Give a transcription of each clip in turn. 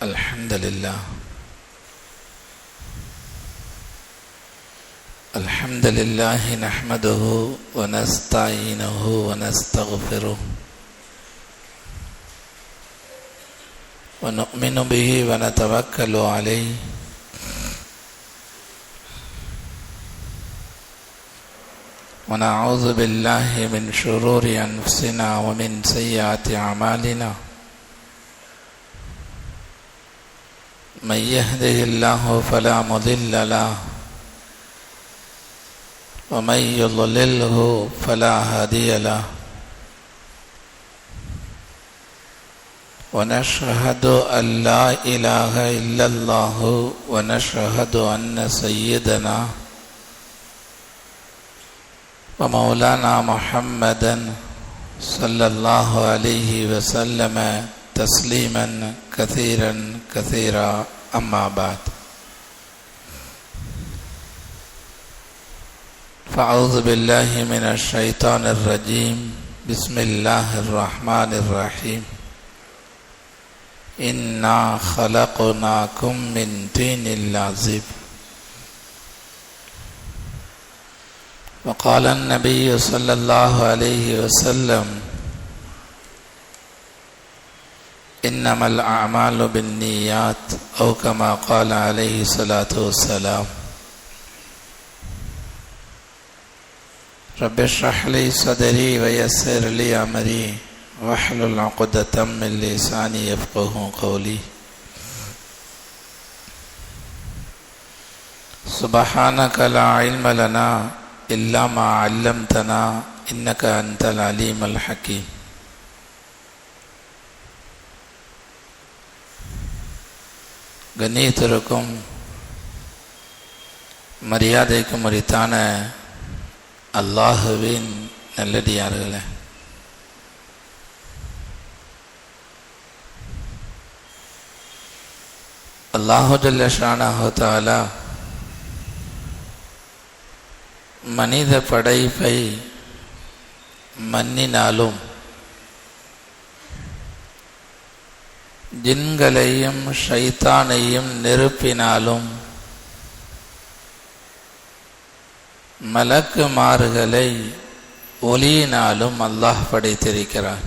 الحمد لله نحمده ونستعينه ونستغفره ونؤمن به ونتوكل عليه ونعوذ بالله من شرور أنفسنا ومن سيئات أعمالنا من يهده الله فلا مضل له ومن يضلله فلا هادي له ونشهد أن لا إله إلا الله ونشهد أن سيدنا ومولانا محمدا صلى الله عليه وسلم تسليما كثيرا كثيرا أما بعد فأعوذ بالله من الشيطان الرجيم بسم الله الرحمن الرحيم إنا خلقناكم من طين لازب وقال النبي صلى الله عليه وسلم إنما الأعمال بالنيات أو كما قال عليه الصلاة والسلام رب اشرح لي صدري ويسر لي أمري واحلل عقدة من لساني يفقهوا قولي سبحانك لا علم لنا إلا ما علمتنا إنك أنت العليم الحكيم கண்ணியத்திற்கும் மரியாதைக்கும் உரித்தான அல்லாஹுவின் நல்லடியார்களே, அல்லாஹு ஜல்ல ஷானஹு தஆலா மனித படைப்பை மண்ணினாலும் ஜின்களையும் ஷைத்தானையும் நெருப்பினாலும் மலக்குமார்களை ஒளியினாலும் அல்லாஹ் படைத்திருக்கிறார்.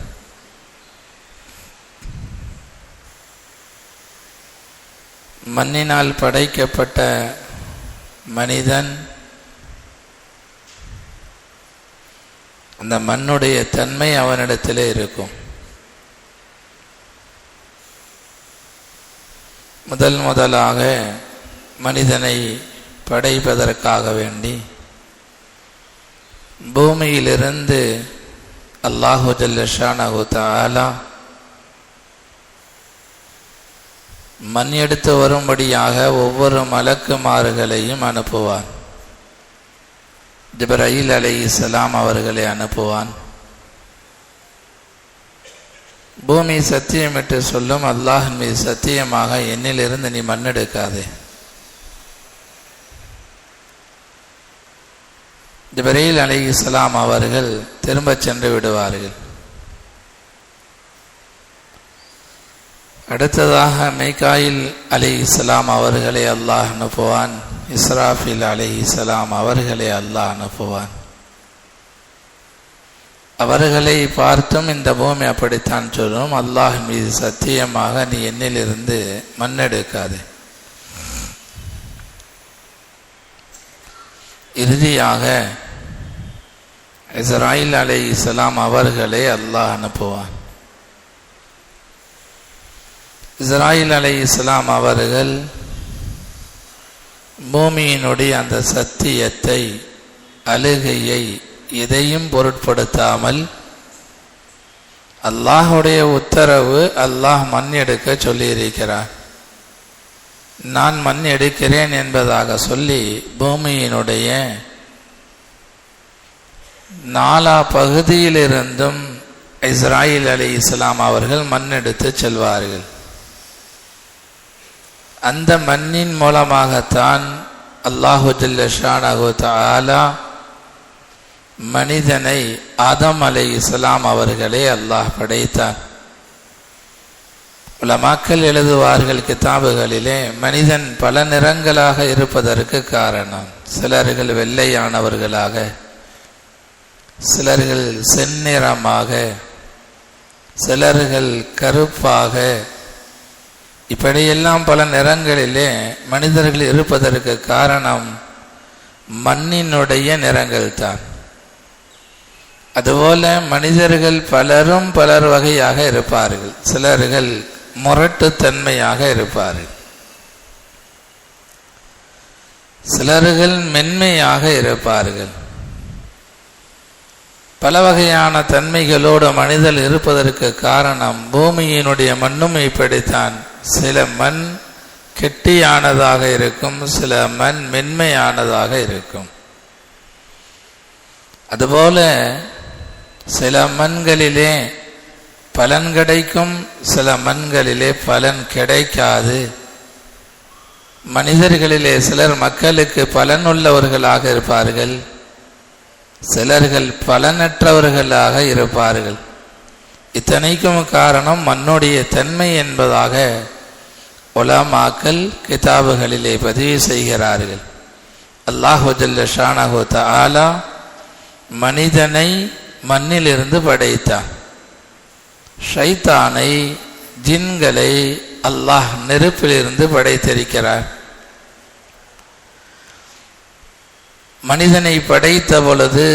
மண்ணினால் படைக்கப்பட்ட மனிதன் அந்த மண்ணுடைய தன்மை அவனிடத்திலே இருக்கும். முதலாக மனிதனை படைப்பதற்காக வேண்டி பூமியிலிருந்து அல்லாஹு ஜல்ல ஷானஹு தஆலா மண் எடுத்து வரும்படியாக ஒவ்வொரு மலக்குமார்களையும் அனுப்புவான். ஜிப்ரீல் அலைஹிஸ்ஸலாம் அவர்களை அனுப்புவான். பூமி சத்தியமிட்டு சொல்லும், அல்லாஹ் மீது சத்தியமாக என்னிலிருந்து நீ மண்ணெடுக்காதே. ஜிப்ரீல் அலைஹிஸ்ஸலாம் அவர்கள் திரும்ப சென்று விடுவார்கள். அடுத்ததாக மீகாயில் அலைஹிஸ்ஸலாம் அவர்களை அல்லாஹ் அனுப்புவான். இஸ்ராஃபில் அலைஹிஸ்ஸலாம் அவர்களை அல்லாஹ் அனுப்புவான். அவர்களை பார்த்தும் இந்த பூமி அப்படித்தான் சொல்லும், அல்லாஹ் மீது சத்தியமாக நீ என்னிலிருந்து மண்ணெடுக்காது. இறுதியாக இஸ்ராயில் அலைஹிஸ்ஸலாம் அவர்களை அல்லாஹ் அனுப்புவான். இஸ்ராயில் அலைஹிஸ்ஸலாம் அவர்கள் பூமியினுடைய அந்த சத்தியத்தை, அழுகையை எதையும் பொருட்படுத்தாமல் அல்லாஹுடைய உத்தரவு, அல்லாஹ் மண் எடுக்க சொல்லியிருக்கிறார், நான் மண் எடுக்கிறேன் என்பதாக சொல்லி பூமியினுடைய நாலா பகுதியிலிருந்தும் இஸ்ராயில் அலைஹிஸ்ஸலாம் அவர்கள் மண் எடுத்து செல்வார்கள். அந்த மண்ணின் மூலமாகத்தான் அல்லாஹு ஜல்ல ஷானஹு தஆலா மனிதனை ஆதம் அலைஹிஸ்ஸலாம் அவர்களை அல்லாஹ் படைத்தார். உலமாக்கள் எழுதுவார்கள் கிதாபுகளிலே, மனிதன் பல நிறங்களாக இருப்பதற்கு காரணம், சிலர்கள் வெள்ளையானவர்களாக, சிலர்கள் செந்நிறமாக, சிலர்கள் கருப்பாக, இப்படியெல்லாம் பல நிறங்களிலே மனிதர்கள் இருப்பதற்கு காரணம் மண்ணினுடைய நிறங்கள் தான். அதுபோல மனிதர்கள் பலரும் பலர் வகையாக இருப்பார்கள். சிலர்கள் முரட்டுத்தன்மையாக இருப்பார்கள், சிலர்கள் மென்மையாக இருப்பார்கள். பல வகையான தன்மைகளோடு மனிதர் இருப்பதற்கு காரணம் பூமியினுடைய மண்ணும் இப்படித்தான். சில மண் கெட்டியானதாக இருக்கும், சில மண் மென்மையானதாக இருக்கும். அதுபோல சில மண்களிலே பலன் கிடைக்கும், சில மண்களிலே பலன் கிடைக்காது. மனிதர்களிலே சிலர் மக்களுக்கு பலன் உள்ளவர்களாக இருப்பார்கள், சிலர்கள் பலனற்றவர்களாக இருப்பார்கள். இத்தனைக்கும் காரணம் மண்ணுடைய தன்மை என்பதாக உலமாக்கள் கிதாபுகளிலே பதிவு செய்கிறார்கள். அல்லாஹு ஜல்ல ஷானஹு தஆலா மனிதனை மண்ணிலிருந்து படைத்தான். ஷைத்தானை, ஜின்களை அல்லாஹ் நெருப்பிலிருந்து படைத்திருக்கிறார். மனிதனை படைத்த பொழுது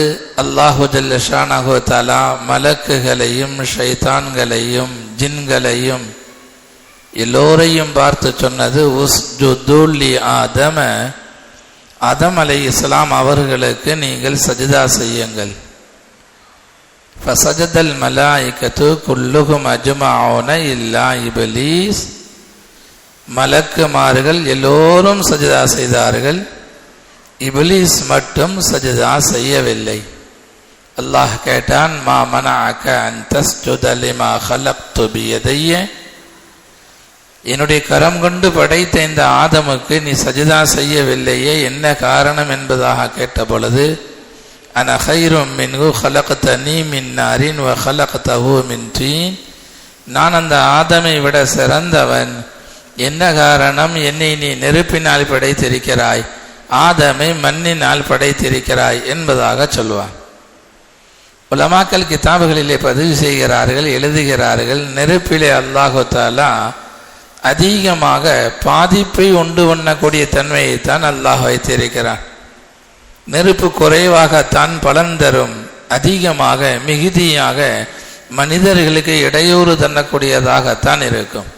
அல்லாஹு ஜல்ல ஷானஹு தஆலா மலக்குகளையும் ஷைத்தான்களையும் ஜின்களையும் எல்லோரையும் பார்த்து சொன்னது, உஸ்ஜுது லி ஆதம, ஆதம் அலைஹிஸ்ஸலாம் அவர்களுக்கு நீங்கள் சஜிதா செய்யுங்கள். ஃபஸஜதல் மலாயிகத்து குல்லுஹும் அஜ்மஊன இல்லா இப்லீஸ், மலக்குமார்கள் எல்லோரும் சஜிதா செய்தார்கள், இப்லீஸ் மட்டும் சஜிதா செய்யவில்லை. அல்லாஹ் கேட்டான், மா மனஅக அன் தஸ்ஜுத லிமா ஹலக்து பியதைய, என்னுடைய கரம் கொண்டு படைத்த இந்த ஆதமுக்கு நீ சஜிதா செய்யவில்லையே, என்ன காரணம் என்பதாக கேட்ட பொழுது, அன கைரும் மின்ஹு ஹலக்தனி மின் நாரின் வ ஹலக்தஹு மின் தீன், நான் அந்த ஆதமை விட சிறந்தவன், என்ன காரணம், என்னை நீ நெருப்பினால் படைத்திருக்கிறாய், ஆதமை மண்ணினால் படைத்திருக்கிறாய் என்பதாக சொல்வான். உலமாக்கள் கிதாபுகளிலே பதிவு செய்கிறார்கள், எழுதுகிறார்கள், நெருப்பிலே அல்லாஹு தஆலா அதிகமாக பாதிப்பை உண்டு பண்ணக்கூடிய தன்மையைத்தான் அல்லாஹ் வைத்திருக்கிறான். நெருப்பு குறைவாகத்தான் பலன் தரும், அதிகமாக மிகுதியாக மனிதர்களுக்கு இடையூறு தரக்கூடியதாகத்தான் இருக்கும்.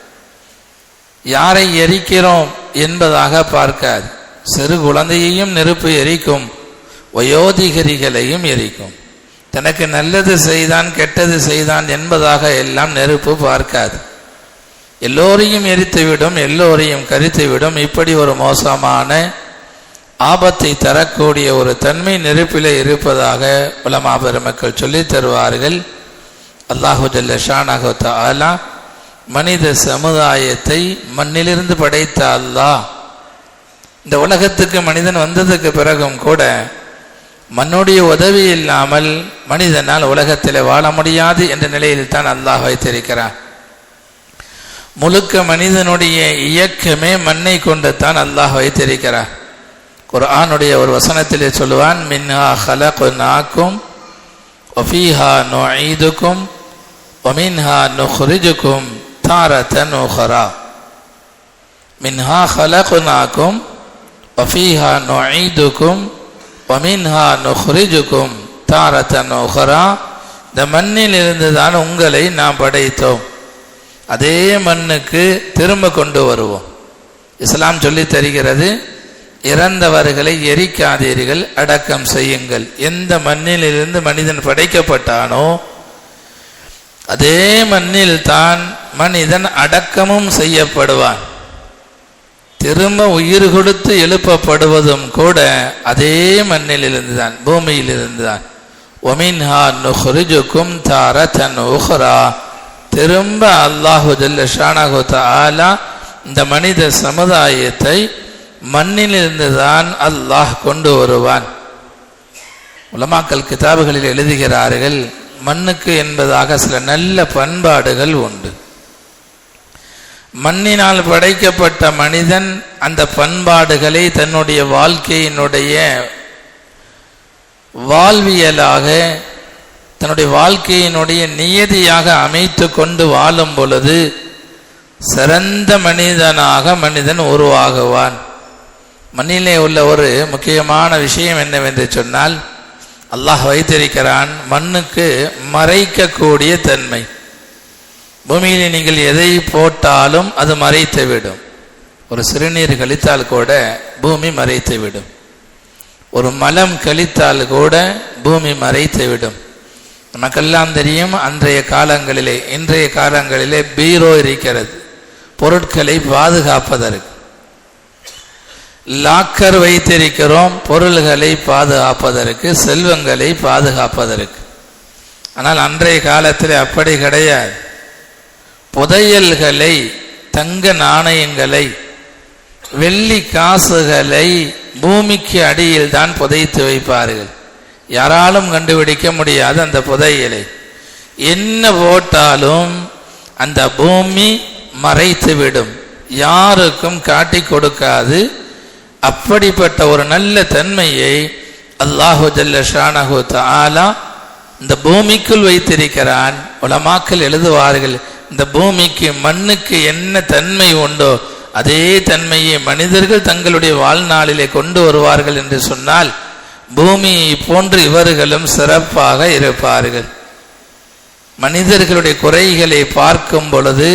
யாரை எரிக்கிறோம் என்பதாக பார்க்காது. சிறு குழந்தையையும் நெருப்பு எரிக்கும், வயோதிகரிகளையும் எரிக்கும். தனக்கு நல்லது செய்தான் கெட்டது செய்தான் என்பதாக எல்லாம் நெருப்பு பார்க்காது. எல்லோரையும் எரித்துவிடும், எல்லோரையும் கரித்துவிடும். இப்படி ஒரு மோசமான ஆபத்தை தரக்கூடிய ஒரு தன்மை நெருப்பிலே இருப்பதாக உலமா பெருமக்கள் சொல்லி தருவார்கள். அல்லாஹு ஜல்ல ஷானஹு தஆலா மனித சமுதாயத்தை மண்ணிலிருந்து படைத்த அல்லாஹ் இந்த உலகத்துக்கு மனிதன் வந்ததுக்கு பிறகும் கூட மண்ணுடைய உதவி இல்லாமல் மனிதனால் உலகத்தில் வாழ முடியாது என்ற நிலையில் தான் அல்லாஹ் வைத்திருக்கிறான். முழுக்க மனிதனுடைய இயக்கமே மண்ணை கொண்டு தான் அல்லாஹ் வைத்திருக்கிறார். குர்ஆனுடைய ஒரு வசனத்திலே சொல்லுவான், மின்ஹா ஹலக்னாக்கும் வஃபீஹா நுஈதுக்கும் வமின்ஹா நுக்ரிஜுக்கும் தாரத்தன் உக்ரா. மின்ஹா ஹலக்னாக்கும் வஃபீஹா நுஈதுக்கும் வமின்ஹா நுக்ரிஜுக்கும் தாரத்தன் உக்ரா. இந்த மண்ணில் இருந்து தான் உங்களை நாம் படைத்தோம், அதே மண்ணுக்கு திரும்ப கொண்டு வருவோம். இஸ்லாம் சொல்லி தருகிறது, இறந்தவர்களை எரிக்காதீர்கள், அடக்கம் செய்யுங்கள். எந்த மண்ணிலிருந்து மனிதன் படைக்கப்பட்டானோ அதே மண்ணில் தான் மனிதன் அடக்கமும் செய்யப்படுவான். திரும்ப உயிர் கொடுத்து எழுப்பப்படுவதும் கூட அதே மண்ணிலிருந்து தான், பூமியிலிருந்து தான். ஒமின்ஹா நுக்ரிஜுக்கும் தாரத்தன் உக்ரா. திரும்ப அல்லாஹு ஜல்ல ஷானஹு தஆலா இந்த மனித சமுதாயத்தை மண்ணிலிருந்து தான் அல்லாஹ் கொண்டு வருவான். உலமாக்கள் கிதாபுகளில் எழுதுகிறார்கள், மண்ணுக்கு என்பதாக சில நல்ல பண்பாடுகள் உண்டு. மண்ணினால் படைக்கப்பட்ட மனிதன் அந்த பண்பாடுகளை தன்னுடைய வாழ்க்கையினுடைய வாழ்வியலாக, தன்னுடைய வாழ்க்கையினுடைய நியதியாக அமைத்து கொண்டு வாழும் பொழுது சிறந்த மனிதனாக மனிதன் உருவாகுவான். மண்ணிலே உள்ள ஒரு முக்கியமான விஷயம் என்னவென்று சொன்னால், அல்லாஹ் வைத்திருக்கிறான் மண்ணுக்கு மறைக்கக்கூடிய தன்மை. பூமியிலே நீங்கள் எதை போட்டாலும் அது மறைத்துவிடும். ஒரு சிறுநீர் கழித்தால் கூட பூமி மறைத்துவிடும். ஒரு மலம் கழித்தால் கூட பூமி மறைத்துவிடும். நமக்கெல்லாம் தெரியும், இன்றைய காலங்களிலே பீரோ இருக்கிறது, பொருட்களை பாதுகாப்பதற்கு. லாக்கர் வைத்திருக்கிறோம், பொருள்களை பாதுகாப்பதற்கு, செல்வங்களை பாதுகாப்பதற்கு. ஆனால் அன்றைய காலத்தில் அப்படி கிடையாது. புதையல்களை, தங்க நாணயங்களை, வெள்ளி காசுகளை பூமிக்கு அடியில் தான் புதைத்து வைப்பார்கள். யாராலும் கண்டுபிடிக்க முடியாது அந்த புதையலை. என்ன போட்டாலும் அந்த பூமி மறைத்துவிடும், யாருக்கும் காட்டி கொடுக்காது. அப்படிப்பட்ட ஒரு நல்ல தன்மையை அல்லாஹு ஜல்ல ஷானஹு தஆலா இந்த பூமிக்குள் வைத்திருக்கிறான். உலமாக்கள் எழுதுவார்கள், இந்த பூமிக்கு மண்ணுக்கு என்ன தன்மை உண்டோ அதே தன்மையை மனிதர்கள் தங்களுடைய வாழ்நாளிலே கொண்டு வருவார்கள் என்று சொன்னால் பூமியை போன்று இவர்களும் சிறப்பாக இருப்பார்கள். மனிதர்களுடைய குறைகளை பார்க்கும் பொழுது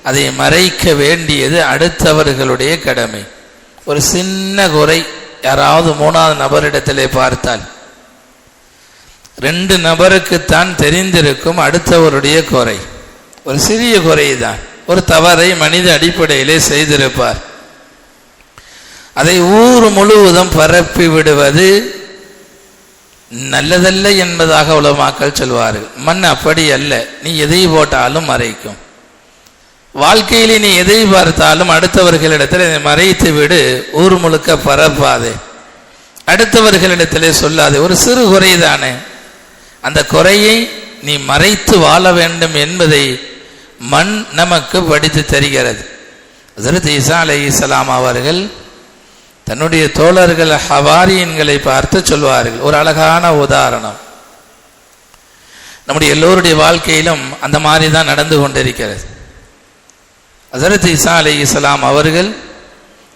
அதை மறைக்க வேண்டியது அடுத்தவர்களுடைய கடமை. ஒரு சின்ன குறை யாராவது மூணாவது நபரிடத்திலே பார்த்தால் 2 நபருக்குத்தான் தெரிந்திருக்கும் அடுத்தவருடைய குறை. ஒரு சிறிய குறைதான், ஒரு தவறை மனித அடிப்படையிலே செய்திருப்பார். அதை ஊர் முழுவதும் பரப்பி விடுவது நல்லதல்ல என்பதாக உலமாக்கள் சொல்வார்கள். மண் அப்படி அல்ல, நீ எதை போட்டாலும் மறைக்கும். வாழ்க்கையிலே நீ எதை பார்த்தாலும் அடுத்தவர்களிடத்தில் இதை மறைத்து விடு, ஊர் முழுக்க பரப்பாதே, அடுத்தவர்களிடத்திலே சொல்லாதே. ஒரு சிறு குறைதானே, அந்த குறையை நீ மறைத்து வாழ வேண்டும் என்பதை மண் நமக்கு படித்து தருகிறது. ஹஜ்ரத் ஈசா அலைஹிஸ்ஸலாம் அவர்கள் தன்னுடைய தோழர்கள் ஹவாரியன்களை பார்த்து சொல்வார்கள். ஒரு அழகான உதாரணம் நம்முடைய எல்லோருடைய வாழ்க்கையிலும் அந்த மாதிரி தான் நடந்து கொண்டிருக்கிறது. ஹஜ்ரத் ஈசா அலைஹிஸ்ஸலாம் அவர்கள்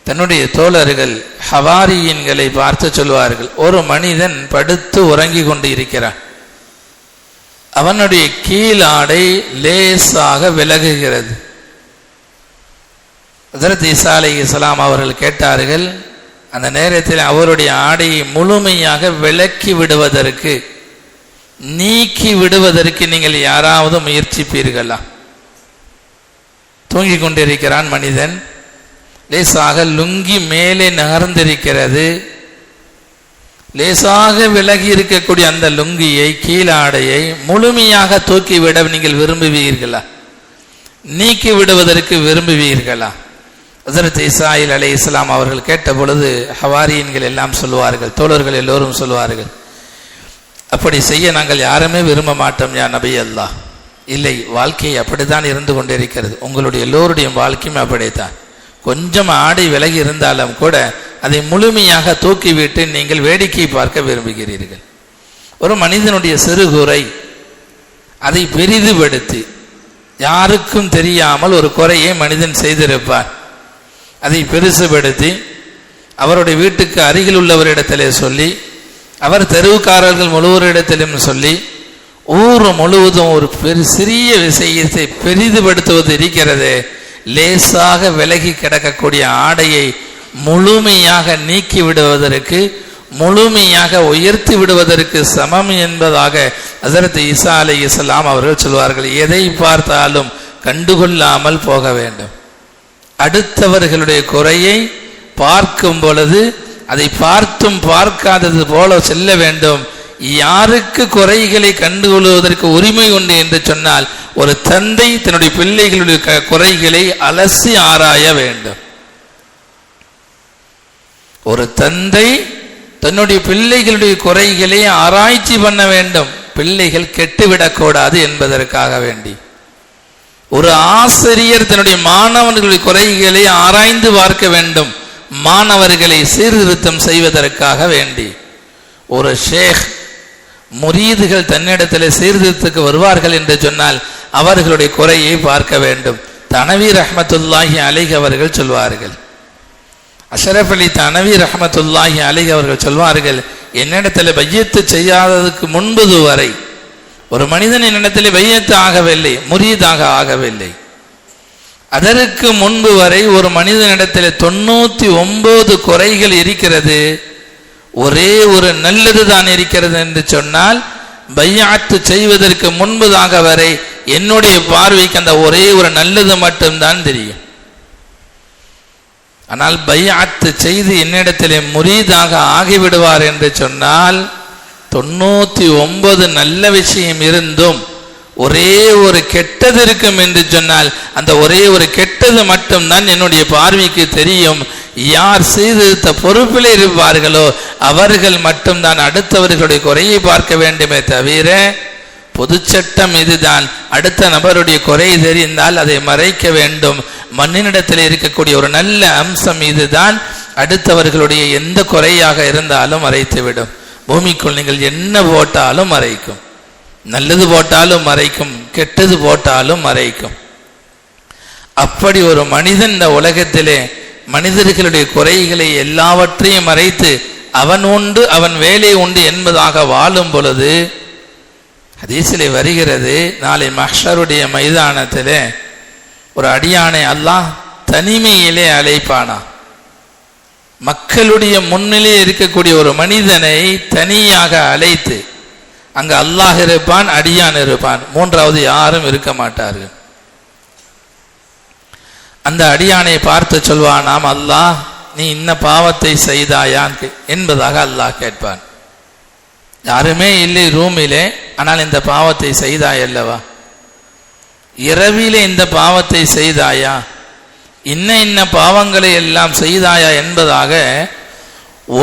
தன்னுடைய தோழர்கள் ஹவாரியன்களை பார்த்து சொல்வார்கள், ஒரு மனிதன் படுத்து உறங்கி கொண்டு இருக்கிறான், அவனுடைய கீழாடை லேசாக விலகுகிறது. ஹஜ்ரத் ஈசா அலைஹிஸ்ஸலாம் அவர்கள் கேட்டார்கள், அந்த நேரத்தில் அவருடைய ஆடையை முழுமையாக விலக்கி விடுவதற்கு, நீக்கி விடுவதற்கு நீங்கள் யாராவது முயற்சிப்பீர்களா? தூங்கிக் கொண்டிருக்கிறான் மனிதன், லேசாக லுங்கி மேலே நகர்ந்திருக்கிறது, லேசாக விலகி இருக்கக்கூடிய அந்த லுங்கியை, கீழாடையை முழுமையாக தூக்கிவிட நீங்கள் விரும்புவீர்களா? நீக்கி விடுவதற்கு விரும்புவீர்களா? ஹஜ்ரத் ஈசா அலைஹிஸ்ஸலாம் அவர்கள் கேட்ட பொழுது ஹவாரியன்கள் எல்லாம் சொல்வார்கள், தோழர்கள் எல்லோரும் சொல்வார்கள், அப்படி செய்ய நாங்கள் யாருமே விரும்ப மாட்டோம் யா நபி அல்லாஹ். இல்லை, வாழ்க்கை அப்படித்தான் இருந்து கொண்டிருக்கிறது, உங்களுடைய எல்லோருடைய வாழ்க்கையும் அப்படித்தான். கொஞ்சம் ஆடை விலகி இருந்தாலும் கூட அதை முழுமையாக தூக்கிவிட்டு நீங்கள் வேடிக்கை பார்க்க விரும்புகிறீர்கள். ஒரு மனிதனுடைய சிறுகுறை அதை பெரிதுபடுத்தி யாருக்கும் தெரியாமல் ஒரு குறையை மனிதன் செய்திருப்பார். அதை பெருசுபடுத்தி அவருடைய வீட்டுக்கு அருகில் உள்ளவரிடத்திலே சொல்லி, அவர் தெருவுக்காரர்கள் முழுவரிடத்திலும் சொல்லி, ஊர் முழுவதும் ஒரு சிறிய விஷயத்தை பெரிதுபடுத்துவது இருக்கிறது. லேசாக விலகி கிடக்கக்கூடிய ஆடையை முழுமையாக நீக்கி விடுவதற்கு, முழுமையாக உயர்த்தி விடுவதற்கு சமம் என்பதாக ஹஜ்ரத் ஈசா அலைஹிஸ்ஸலாம் அவர்கள் சொல்வார்கள். எதை பார்த்தாலும் கண்டுகொள்ளாமல் போக வேண்டும். அடுத்தவர்களுடைய குறையை பார்க்கும் பொழுது அதை பார்த்தும் பார்க்காதது போல செல்ல வேண்டும். யாருக்கு குறைகளை கண்டுகொள்வதற்கு உரிமை உண்டு என்று சொன்னால், ஒரு தந்தை தன்னுடைய பிள்ளைகளுடைய குறைகளை அலசி ஆராய வேண்டும். ஒரு தந்தை தன்னுடைய பிள்ளைகளுடைய குறைகளை ஆராய்ச்சி பண்ண வேண்டும், பிள்ளைகள் கெட்டுவிடக்கூடாது என்பதற்காக வேண்டி. ஒரு ஆசிரியர் தன்னுடைய மாணவர்களுடைய குறைகளை ஆராய்ந்து பார்க்க வேண்டும், மாணவர்களை சீர்திருத்தம் செய்வதற்காக வேண்டி. ஒரு ஷேக் முரீதுகள் தன்னிடத்தில் சீர்திருத்தத்துக்கு வருவார்கள் என்று சொன்னால் அவர்களுடைய குறையை பார்க்க வேண்டும். தனவி ரஹ்மத்துல்லாஹி அலைஹி அவர்கள் சொல்வார்கள், அஷரஃப் அலி தனவி ரஹ்மத்துல்லாஹி அலைஹி அவர்கள் சொல்வார்கள், என்னிடத்தில் பையத்து செய்யாததுக்கு முன்பது வரை ஒரு மனிதன் என்னிடத்தில் பையத்து ஆகவில்லை, முரீதாக ஆகவில்லை. அதற்கு முன்பு வரை ஒரு மனிதனிடத்தில் 99 குறைகள் இருக்கிறது, ஒரே ஒரு நல்லது தான் இருக்கிறது என்று சொன்னால் பையாத்து செய்வதற்கு முன்பதாக வரை என்னுடைய பார்வைக்கு அந்த ஒரே ஒரு நல்லது மட்டும்தான் தெரியும். ஆனால் பையாத்து செய்து என்னிடத்திலே முரீதாக ஆகிவிடுவார் என்று சொன்னால் 99 நல்ல விஷயம் இருந்தும் ஒரே ஒரு கெட்டது இருக்கும் என்று சொன்னால் அந்த ஒரே ஒரு கெட்டது மட்டும்தான் என்னுடைய பார்வைக்கு தெரியும். யார் சீர்திருத்த பொறுப்பில் இருப்பார்களோ அவர்கள் மட்டும்தான் அடுத்தவர்களுடைய குறையை பார்க்க வேண்டுமே தவிர, பொதுச்சட்டம் இதுதான், அடுத்த நபருடைய குறை தெரிந்தால் அதை மறைக்க வேண்டும். மண்ணினிடத்தில் இருக்கக்கூடிய ஒரு நல்ல அம்சம் இதுதான், அடுத்தவர்களுடைய எந்த குறையாக இருந்தாலும் மறைத்துவிடும். பூமிக்குள் நீங்கள் என்ன போட்டாலும் மறைக்கும், நல்லது போட்டாலும் மறைக்கும், கெட்டது போட்டாலும் மறைக்கும். அப்படி ஒரு மனிதன் இந்த உலகத்திலே மனிதர்களுடைய குறைகளை எல்லாவற்றையும் மறைத்து அவன் உண்டு அவன் வேலை உண்டு என்பதாக வாழும் பொழுது, ஹதீஸிலே வருகிறது, நாளை மஹ்ஷருடைய மைதானத்திலே ஒரு அடியானை அல்லாஹ் தனிமையிலே அழைப்பானா. மக்களுடைய முன்னிலே இருக்கக்கூடிய ஒரு மனிதனை தனியாக அழைத்து அங்கு அல்லாஹ் இருப்பான், அடியான் இருப்பான், மூன்றாவது யாரும் இருக்க மாட்டார்கள். அந்த அடியானை பார்த்து சொல்வான், நாம் அல்லாஹ் நீ இன்ன பாவத்தை செய்தாயான் என்பதாக அல்லாஹ் கேட்பான். யாருமே இல்லை ரூமிலே, ஆனால் இந்த பாவத்தை செய்தாய் அல்லவா, இரவிலே இந்த பாவத்தை செய்தாயா, இன்ன பாவங்களை எல்லாம் செய்தாயா என்பதாக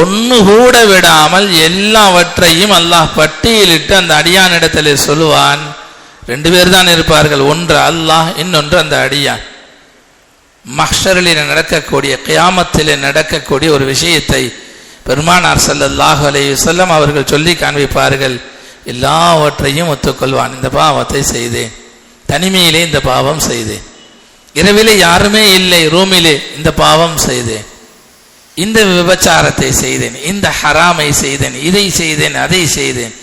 ஒன்று கூட விடாமல் எல்லாவற்றையும் அல்லாஹ் பட்டியலிட்டு அந்த அடியானிடத்திலே சொல்லுவான். 2 பேர் தான் இருப்பார்கள், ஒன்று அல்லாஹ், இன்னொன்று அந்த அடியான். மஹ்ஷரிலே நடக்கக்கூடிய கியாமத்திலே நடக்கக்கூடிய ஒரு விஷயத்தை பெருமானார் ஸல்லல்லாஹு அலைஹி வஸல்லம் அவர்கள் சொல்லி காண்பிப்பார்கள். எல்லாவற்றையும் ஒத்துக்கொள்வான், இந்த பாவத்தை செய்தேன், தனிமையிலே இந்த பாவம் செய்தேன், இரவிலே யாருமே இல்லை ரூமிலே இந்த பாவம் செய்தேன், இந்த விபச்சாரத்தை செய்தேன், இந்த ஹராமை செய்தேன், இதை செய்தேன், அதை செய்தேன்,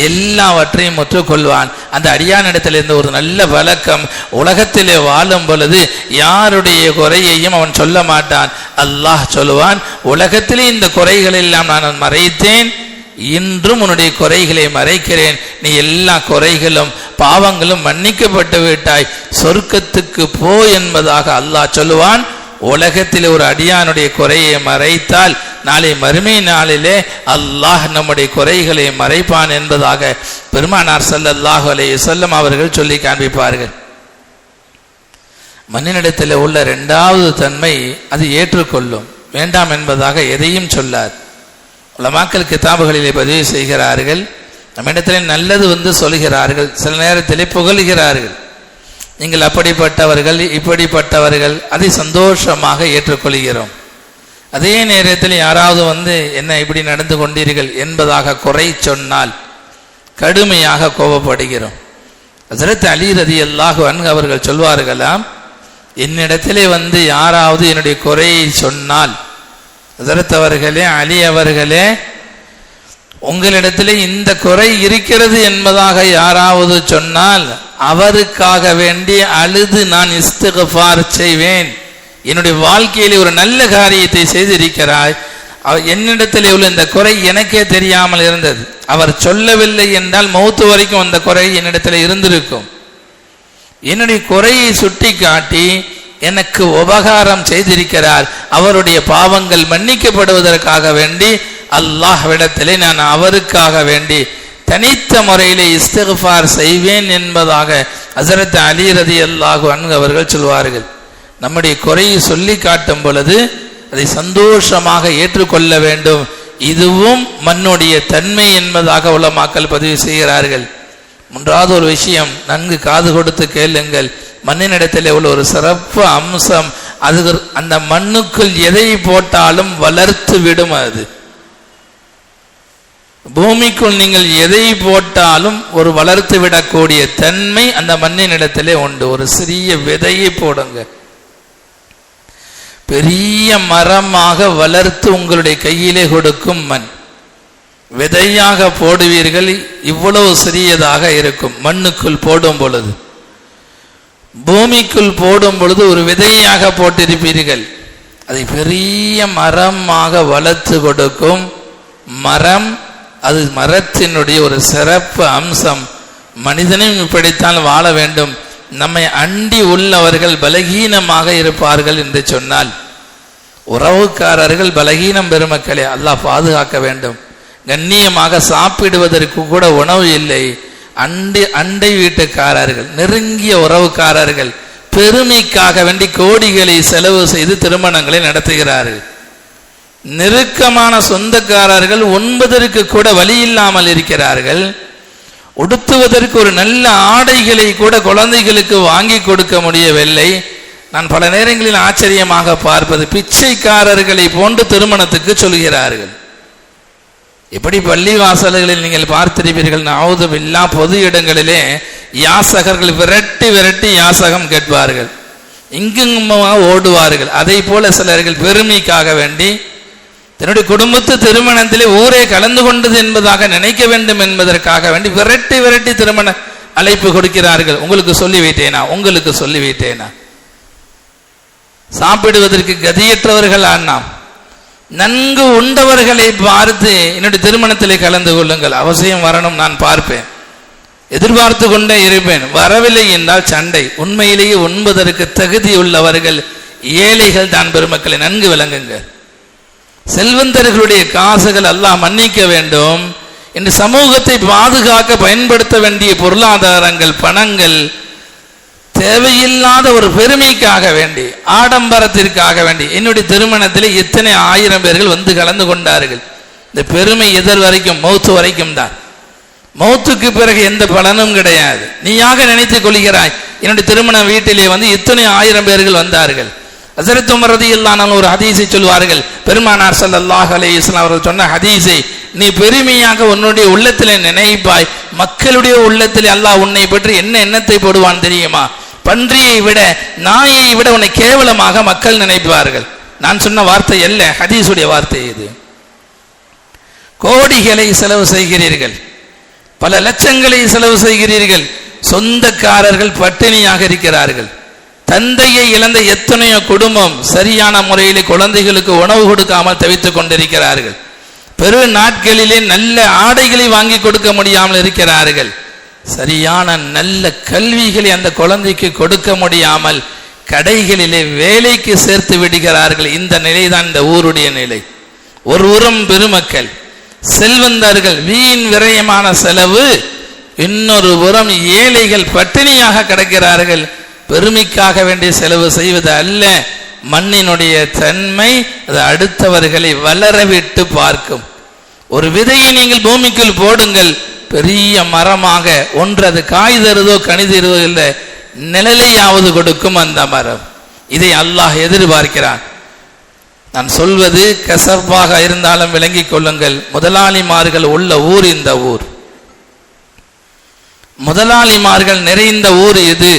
எல்லாவற்றையும் ஒற்றுக்கொள்வான். அந்த அடியானிடத்தில் இருந்த ஒரு நல்ல வழக்கம், உலகத்திலே வாழும் பொழுது யாருடைய குறையையும் அவன் சொல்ல மாட்டான். அல்லாஹ் சொல்லுவான், உலகத்திலே இந்த குறைகள் எல்லாம் நான் மறைத்தேன், இன்றும் உன்னுடைய குறைகளை மறைக்கிறேன், நீ எல்லா குறைகளும் பாவங்களும் மன்னிக்கப்பட்டு விட்டாய், சொர்க்கத்துக்கு போ என்பதாக அல்லாஹ் சொல்லுவான். உலகத்தில் ஒரு அடியானுடைய குறையை மறைத்தால் நாளை மறுமை நாளிலே அல்லாஹ் நம்முடைய குறைகளை மறைப்பான் என்பதாக பெருமானார் ஸல்லல்லாஹு அலைஹி வஸல்லம் அவர்கள் சொல்லி காண்பிப்பார்கள். மண்ணினிடத்தில் உள்ள 2வது தன்மை, அது ஏற்றுக்கொள்ளும், வேண்டாம் என்பதாக எதையும் சொல்லாது. உலமாக்கள் கிதாபுகளிலே பதிவு செய்கிறார்கள், நம்மிடத்திலே நல்லது சொல்கிறார்கள், சில நேரத்திலே புகழ்கிறார்கள், நீங்கள் அப்படிப்பட்டவர்கள் இப்படிப்பட்டவர்கள், அதை சந்தோஷமாக ஏற்றுக்கொள்கிறோம். அதே நேரத்தில் யாராவது என்ன இப்படி நடந்து கொண்டீர்கள் என்பதாக குறை சொன்னால் கடுமையாக கோபப்படுகிறோம். ஹஜ்ரத் அலி ரலியல்லாஹு அன்ஹு அவர்கள் சொல்வார்களாம், என்னிடத்திலே யாராவது என்னுடைய குறையை சொன்னால், ஹஜ்ரத் அவர்களே, அலி அவர்களே, உங்களிடத்திலே இந்த குறை இருக்கிறது என்பதாக யாராவது சொன்னால் அவருக்காக வேண்டி அழுது நான் இஸ்திக்ஃபார் செய்வேன். என்னுடைய வாழ்க்கையிலே ஒரு நல்ல காரியத்தை செய்திருக்கிறாய், என்னிடத்திலே உள்ள இந்த குறை எனக்கே தெரியாமல் இருந்தது, அவர் சொல்லவில்லை என்றால் மௌத்து வரைக்கும் அந்த குறை என்னிடத்தில் இருந்திருக்கும். என்னுடைய குறையை சுட்டி காட்டி எனக்கு உபகாரம் செய்திருக்கிறார், அவருடைய பாவங்கள் மன்னிக்கப்படுவதற்காக வேண்டி அல்லாஹ்விடத்திலே நான் அவருக்காக வேண்டி தனித்த முறையிலே இஸ்திக்ஃபார் செய்வேன் என்பதாக ஹஜ்ரத் அலி ரலியல்லாஹு அன்ஹு அவர்கள் சொல்வார்கள். நம்முடைய குறையை சொல்லி காட்டும் பொழுது அதை சந்தோஷமாக ஏற்றுக்கொள்ள வேண்டும், இதுவும் மண்ணுடைய தன்மை என்பதாக உலமாக்கள் பதிவு செய்கிறார்கள். மூன்றாவது ஒரு விஷயம், நன்கு காது கொடுத்து கேளுங்கள். மண்ணினிடத்தில் உள்ள ஒரு சிறப்பு அம்சம், அது அந்த மண்ணுக்குள் எதை போட்டாலும் வளர்த்து விடும். அது பூமிக்குள் நீங்கள் எதை போட்டாலும் ஒரு வளர்த்து விடக்கூடிய தன்மை அந்த மண்ணினிடத்திலே உண்டு. ஒரு சிறிய விதையை போடுங்க, பெரிய மரமாக வளர்த்து உங்களுடைய கையிலே கொடுக்கும் மண். விதையாக போடுவீர்கள், இவ்வளவு சிறியதாக இருக்கும். மண்ணுக்குள் போடும் பொழுது, பூமிக்குள் போடும் பொழுது ஒரு விதையாக போட்டிருப்பீர்கள், அதை பெரிய மரமாக வளர்த்து கொடுக்கும் மரம். அது மரத்தினுடைய ஒரு சிறப்பு அம்சம். மனிதனும் இப்படித்தான் வாழ வேண்டும். நம்மை அண்டி உள்ளவர்கள் பலகீனமாக இருப்பார்கள் என்று சொன்னால், உறவுக்காரர்கள் பலகீனம் பெருமக்களே, அல்லாஹ் பாதுகாக்க வேண்டும். கண்ணியமாக சாப்பிடுவதற்கு கூட உணவு இல்லை. அண்டை வீட்டுக்காரர்கள், நெருங்கிய உறவுக்காரர்கள் பெருமைக்காக வேண்டி கோடிகளை செலவு செய்து திருமணங்களை நடத்துகிறார்கள். நெருக்கமான சொந்தக்காரர்கள் உண்பதற்கு கூட வழி இல்லாமல் இருக்கிறார்கள். உடுத்துவதற்கு ஒரு நல்ல ஆடைகளை கூட குழந்தைகளுக்கு வாங்கி கொடுக்க முடியவில்லை. நான் பல நேரங்களில் ஆச்சரியமாக பார்ப்பது, பிச்சைக்காரர்களை போன்று திருமணத்துக்கு சொல்கிறார்கள். எப்படி பள்ளி வாசல்களில் நீங்கள் பார்த்திருப்பீர்கள், நவுது பில்லா, பொது இடங்களிலே யாசகர்கள் விரட்டி விரட்டி யாசகம் கேட்பார்கள், இங்குமாக ஓடுவார்கள். அதை போல சிலர்கள் பெருமைக்காக வேண்டி தன்னுடைய குடும்பத்து திருமணத்திலே ஊரே கலந்து கொண்டது என்பதாக நினைக்க வேண்டும் என்பதற்காக வேண்டி விரட்டி விரட்டி திருமண அழைப்பு கொடுக்கிறார்கள். உங்களுக்கு சொல்லி வைத்தேனா, உங்களுக்கு சொல்லி வைத்தேனா? சாப்பிடுவதற்கு கதியற்றவர்கள் நாம் நன்கு உண்டவர்களை பார்த்து என்னுடைய திருமணத்திலே கலந்து கொள்ளுங்கள், அவசியம் வரணும், நான் பார்ப்பேன், எதிர்பார்த்து கொண்டே இருப்பேன். வரவில்லை என்றால் சண்டை. உண்மையிலேயே உண்பதற்கு தகுதி உள்ளவர்கள் ஏழைகள் தான் பெருமக்களை, நன்கு விளங்குங்க. செல்வந்தர்களுடைய காசுகள் அல்லாஹ் மன்னிக்க வேண்டும் என்று சமூகத்தை பாதுகாக்க பயன்படுத்த வேண்டிய பொருளாதாரங்கள், பணங்கள் தேவையில்லாத ஒரு பெருமைக்காக வேண்டி, ஆடம்பரத்திற்காக வேண்டி என்னுடைய திருமணத்தில் எத்தனை ஆயிரம் பேர்கள் வந்து கலந்து கொண்டார்கள். இந்த பெருமை எதர் வரைக்கும்? மௌத்து வரைக்கும் தான். மௌத்துக்கு பிறகு எந்த பலனும் கிடையாது. நீயாக நினைத்துக் கொள்கிறாய், என்னுடைய திருமண வீட்டிலே வந்து இத்தனை ஆயிரம் பேர்கள் வந்தார்கள். ஹஸரத் உமர் ரலியல்லாஹு அன்ஹு ஒரு ஹதீஸை சொல்வார்கள். பெருமானார் ஸல்லல்லாஹு அலைஹி வஸல்லம் அவர்கள் சொன்ன ஹதீஸை நீ பெருமையாக உன்னுடைய உள்ளத்திலே நினைப்பாய், மக்களுடைய உள்ளத்திலே அல்லாஹ் உன்னை பற்றி என்ன எண்ணத்தை போடுவான் தெரியுமா? பன்றியை விட, நாயை விட உன்னை கேவலமாக மக்கள் நினைப்பார்கள். நான் சொன்ன வார்த்தை அல்ல, ஹதீஸுடைய வார்த்தை இது. கோடிகளை செலவு செய்கிறீர்கள், பல லட்சங்களை செலவு செய்கிறீர்கள், சொந்தக்காரர்கள் பட்டினியாக இருக்கிறார்கள். தந்தையை இழந்த எத்தனையோ குடும்பம் சரியான முறையில் குழந்தைகளுக்கு உணவு கொடுக்காமல் தவித்துக் கொண்டிருக்கிறார்கள். பெரு நாட்களிலே நல்ல ஆடைகளை வாங்கி கொடுக்க முடியாமல் இருக்கிறார்கள். சரியான நல்ல கல்விகளை அந்த குழந்தைக்கு கொடுக்க முடியாமல் கடைகளிலே வேலைக்கு சேர்த்து விடுகிறார்கள். இந்த நிலைதான் இந்த ஊருடைய நிலை. ஒரு உரம் பெருமக்கள் செல்வந்தர்கள் வீண் விரயமான செலவு, இன்னொரு புறம் ஏழைகள் பட்டினியாக கிடக்கிறார்கள். பெருமைக்காக வேண்டிய செலவு செய்வது அல்ல, மண்ணினுடைய தன்மை அது அடுத்தவர்களை வளரவிட்டு பார்க்கும். ஒரு விதையை நீங்கள் பூமிக்குள் போடுங்கள், பெரிய மரமாக ஒன்று அது காய் தருதோ கனி தருதோ இல்லை, நிழலையாவது கொடுக்கும் அந்த மரம். இதை அல்லாஹ் எதிர்பார்க்கிறான். நான் சொல்வது கசப்பாக இருந்தாலும் விளங்கிக் கொள்ளுங்கள். முதலாளிமார்கள் உள்ள ஊர் இந்த ஊர், முதலாளிமார்கள் நிறைந்த ஊர் இது.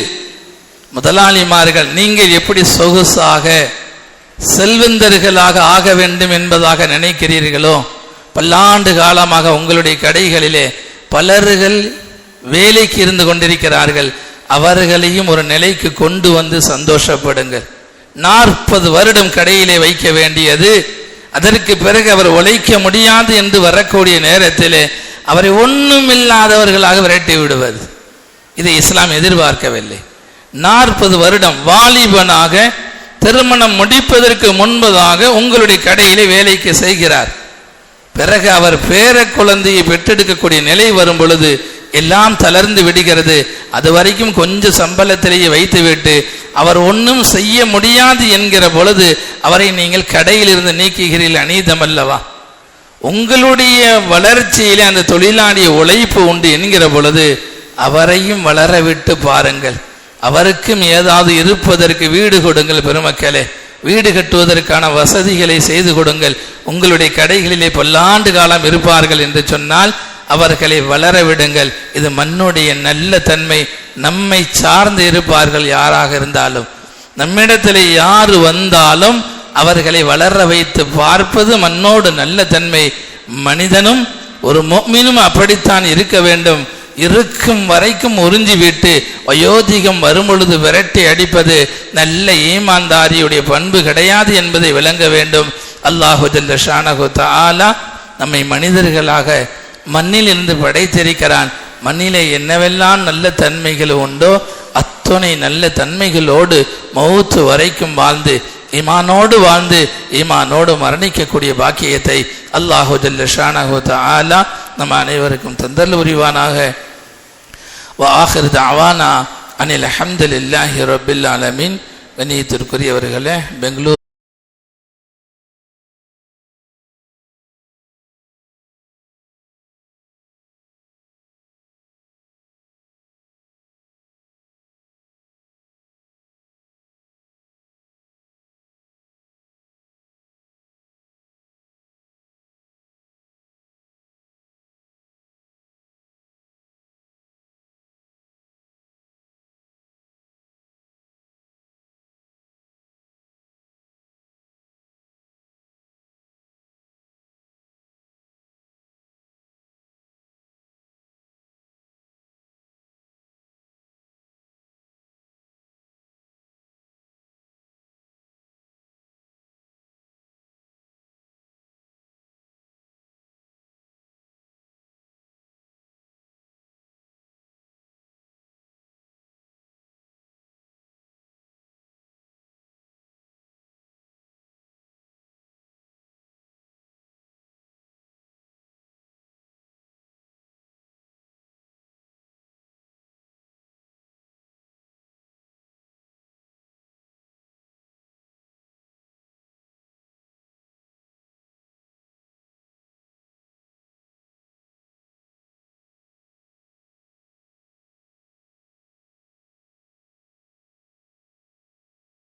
முதலாளிமார்கள் நீங்கள் எப்படி சொகுசாக செல்வந்தர்களாக ஆக வேண்டும் என்பதாக நினைக்கிறீர்களோ, பல்லாண்டு காலமாக உங்களுடைய கடைகளிலே பலர்கள் வேலைக்கு இருந்து கொண்டிருக்கிறார்கள். அவர்களையும் ஒரு நிலைக்கு கொண்டு வந்து சந்தோஷப்படுங்கள். 40 வருடம் கடையிலே வைக்க வேண்டியது, அதற்கு பிறகு அவர் உழைக்க முடியாது என்று வரக்கூடிய நேரத்திலே அவரை ஒன்றும் இல்லாதவர்களாக விரட்டி விடுவது, இதை இஸ்லாம் எதிர்பார்க்கவில்லை. 40 வருடம் வாலிபனாக திருமணம் முடிப்பதற்கு முன்பதாக உங்களுடைய கடையிலே வேலைக்கு செய்கிறார். பிறகு அவர் பேர குழந்தையை பெற்றெடுக்கக்கூடிய நிலை வரும் பொழுது எல்லாம் தளர்ந்து விடுகிறது. அது வரைக்கும் கொஞ்சம் சம்பளத்திலேயே வைத்துவிட்டு அவர் ஒன்றும் செய்ய முடியாது என்கிற பொழுது அவரை நீங்கள் கடையிலிருந்து நீக்குகிறீர்கள். அநீதம் அல்லவா? உங்களுடைய வளர்ச்சியிலே அந்த தொழிலாளிய உழைப்பு உண்டு என்கிற பொழுது அவரையும் வளர விட்டு பாருங்கள். அவருக்கும் ஏதாவது இருப்பதற்கு வீடு கொடுங்கள். பெருமக்களே, வீடு கட்டுவதற்கான வசதிகளை செய்து கொடுங்கள். உங்களுடைய கடைகளிலே பல்லாண்டு காலம் இருப்பார்கள் என்று சொன்னால் அவர்களை வளர விடுங்கள். இது மண்ணுடைய நல்ல தன்மை. நம்மை சார்ந்து இருப்பார்கள் யாராக இருந்தாலும். நம்மிடத்தில் யார் வந்தாலும் அவர்களை வளர வைத்து பார்ப்பது மண்ணோடு நல்ல தன்மை. மனிதனும் ஒரு முஃமினும் அப்படித்தான் இருக்க வேண்டும். இருக்கும் வரைக்கும் உறிஞ்சி விட்டு வயோதிகம் வரும்பொழுது விரட்டி அடிப்பது நல்ல ஈமான்தாரியுடைய பண்பு கிடையாது என்பதை விளங்க வேண்டும். அல்லாஹு ஜல்ல ஷானஹு தஆலா நம்மை மனிதர்களாக மண்ணில் இருந்து படைத்திருக்கிறான். மண்ணிலே என்னவெல்லாம் நல்ல தன்மைகள் உண்டோ அத்தனை நல்ல தன்மைகளோடு மௌத்து வரைக்கும் வாழ்ந்து ஈமானோடு வாழ்ந்து ஈமானோடு மரணிக்கக்கூடிய பாக்கியத்தை அல்லாஹு ஜல்ல ஷானஹு தஆலா நம் அனைவருக்கும் தந்தல் புரிவானாக. வ ஆகிரு தஅவானா அனில் ஹம்துலில்லாஹி ரப்பில் ஆலமீன். கண்ணியத்திற்குரியவர்களே, பெங்களூர்